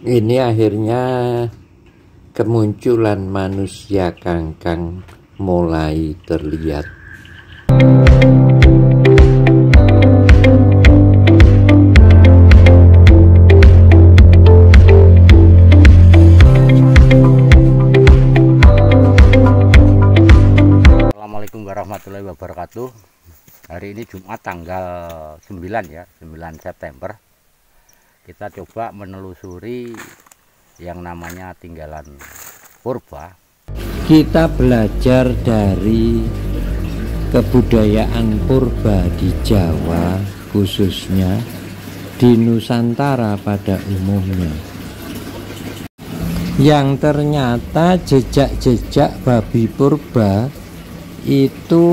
Ini akhirnya kemunculan manusia kangkang mulai terlihat. Assalamualaikum warahmatullahi wabarakatuh. Hari ini Jumat tanggal 9 ya, 9 September. Kita coba menelusuri yang namanya tinggalan purba. Kita belajar dari kebudayaan purba di Jawa, khususnya di Nusantara pada umumnya, yang ternyata jejak-jejak babi purba itu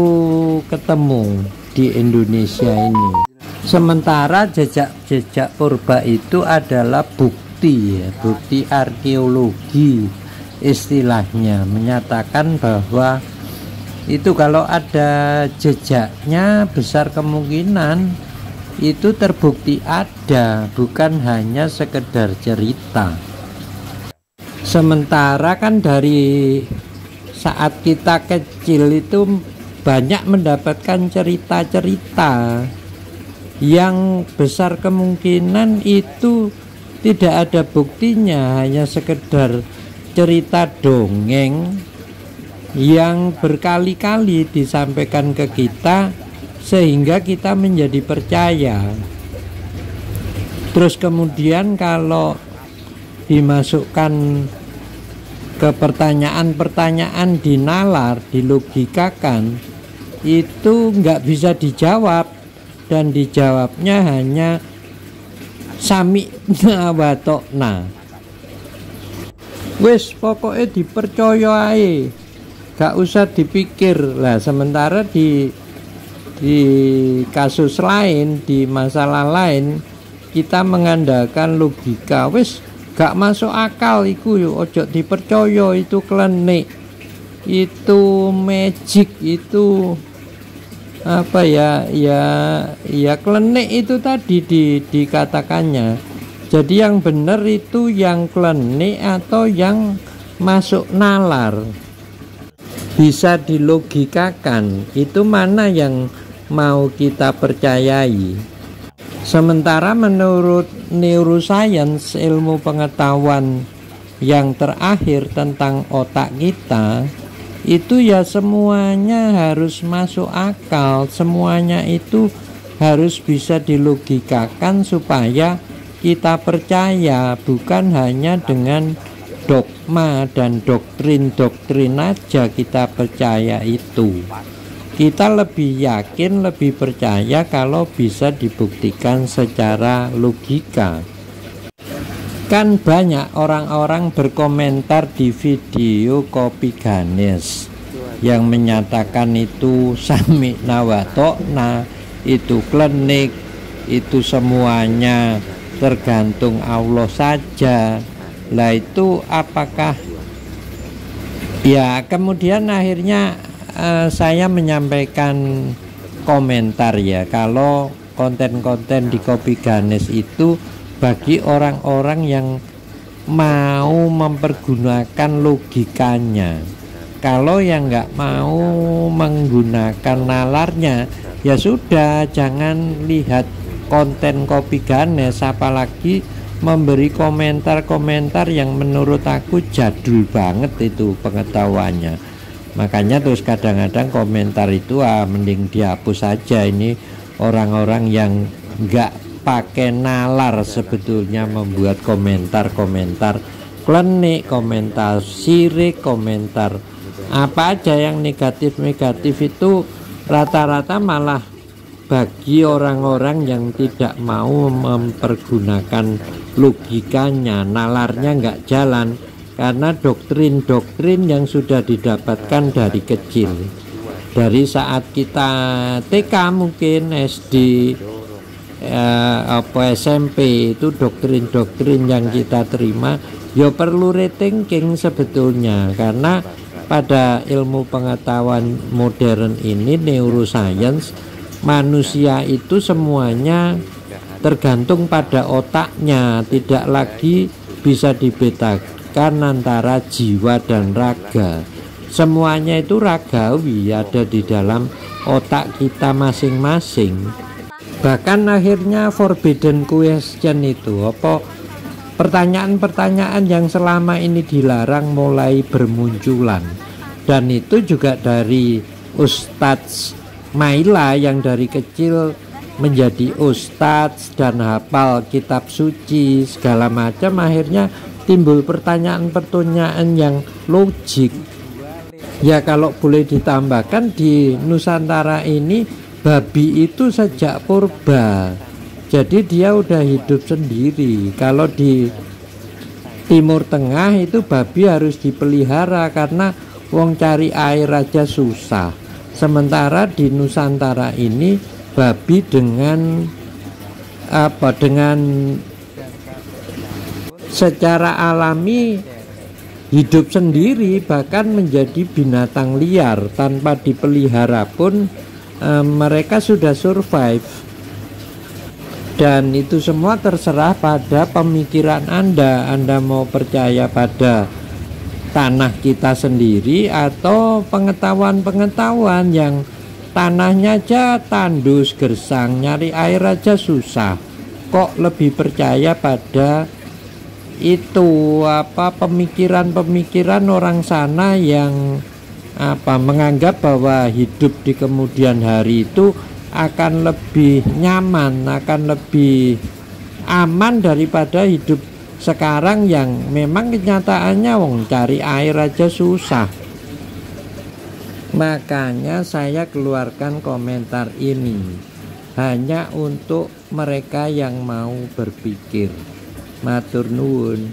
ketemu di Indonesia ini. Sementara jejak-jejak purba itu adalah bukti ya, bukti arkeologi istilahnya, menyatakan bahwa itu kalau ada jejaknya besar kemungkinan itu terbukti ada, bukan hanya sekedar cerita. Sementara kan dari saat kita kecil itu banyak mendapatkan cerita-cerita yang besar kemungkinan itu tidak ada buktinya, hanya sekedar cerita dongeng yang berkali-kali disampaikan ke kita sehingga kita menjadi percaya. Terus kemudian kalau dimasukkan ke pertanyaan-pertanyaan dinalar, dilogikakan, itu nggak bisa dijawab, dan dijawabnya hanya sami'na wa ta'na. Wis pokoknya dipercaya ae, gak usah dipikir lah. Sementara di kasus lain, di masalah lain, kita mengandalkan logika. Wis gak masuk akal iku yo ojo dipercaya, itu klenik, itu magic, itu apa ya klenik itu tadi dikatakannya. Jadi yang benar itu yang klenik atau yang masuk nalar, bisa dilogikakan, itu mana yang mau kita percayai. Sementara menurut neuroscience, ilmu pengetahuan yang terakhir tentang otak kita, itu ya semuanya harus masuk akal, semuanya itu harus bisa dilogikakan supaya kita percaya, bukan hanya dengan dogma dan doktrin-doktrin aja kita percaya itu. Kita lebih yakin, lebih percaya kalau bisa dibuktikan secara logika. Kan banyak orang-orang berkomentar di video Kopi Ganes yang menyatakan itu sami'na wa ta'na, itu klenik, itu semuanya tergantung Allah saja. Lah itu apakah ya, kemudian akhirnya saya menyampaikan komentar ya, kalau konten-konten di Kopi Ganes itu bagi orang-orang yang mau mempergunakan logikanya. Kalau yang nggak mau menggunakan nalarnya, ya sudah, jangan lihat konten Kopi Ganes, apalagi memberi komentar-komentar yang menurut aku jadul banget itu pengetahuannya. Makanya terus kadang-kadang komentar itu mending dihapus saja. Ini orang-orang yang nggak pakai nalar sebetulnya membuat komentar-komentar klenik, komentar sirik, komentar apa aja yang negatif-negatif, itu rata-rata malah bagi orang-orang yang tidak mau mempergunakan logikanya, nalarnya nggak jalan karena doktrin-doktrin yang sudah didapatkan dari kecil, dari saat kita TK mungkin, SD, SMP, itu doktrin-doktrin yang kita terima ya perlu rethinking sebetulnya. Karena pada ilmu pengetahuan modern ini, neuroscience, manusia itu semuanya tergantung pada otaknya, tidak lagi bisa dibedakan antara jiwa dan raga. Semuanya itu ragawi, ada di dalam otak kita masing-masing. Bahkan akhirnya forbidden question itu apa, pertanyaan-pertanyaan yang selama ini dilarang mulai bermunculan. Dan itu juga dari Ustadz Maila yang dari kecil menjadi ustadz dan hafal kitab suci segala macam, akhirnya timbul pertanyaan-pertanyaan yang logik. Ya kalau boleh ditambahkan, di Nusantara ini babi itu sejak purba, jadi dia udah hidup sendiri. Kalau di Timur Tengah itu babi harus dipelihara karena wong cari air aja susah. Sementara di Nusantara ini babi dengan secara alami hidup sendiri, bahkan menjadi binatang liar tanpa dipelihara pun mereka sudah survive. Dan itu semua terserah pada pemikiran Anda. Anda mau percaya pada tanah kita sendiri atau pengetahuan-pengetahuan yang tanahnya aja tandus gersang, nyari air aja susah, kok lebih percaya pada itu pemikiran-pemikiran orang sana yang menganggap bahwa hidup di kemudian hari itu akan lebih nyaman, akan lebih aman daripada hidup sekarang yang memang kenyataannya wong cari air aja susah. Makanya saya keluarkan komentar ini hanya untuk mereka yang mau berpikir. Matur nuwun.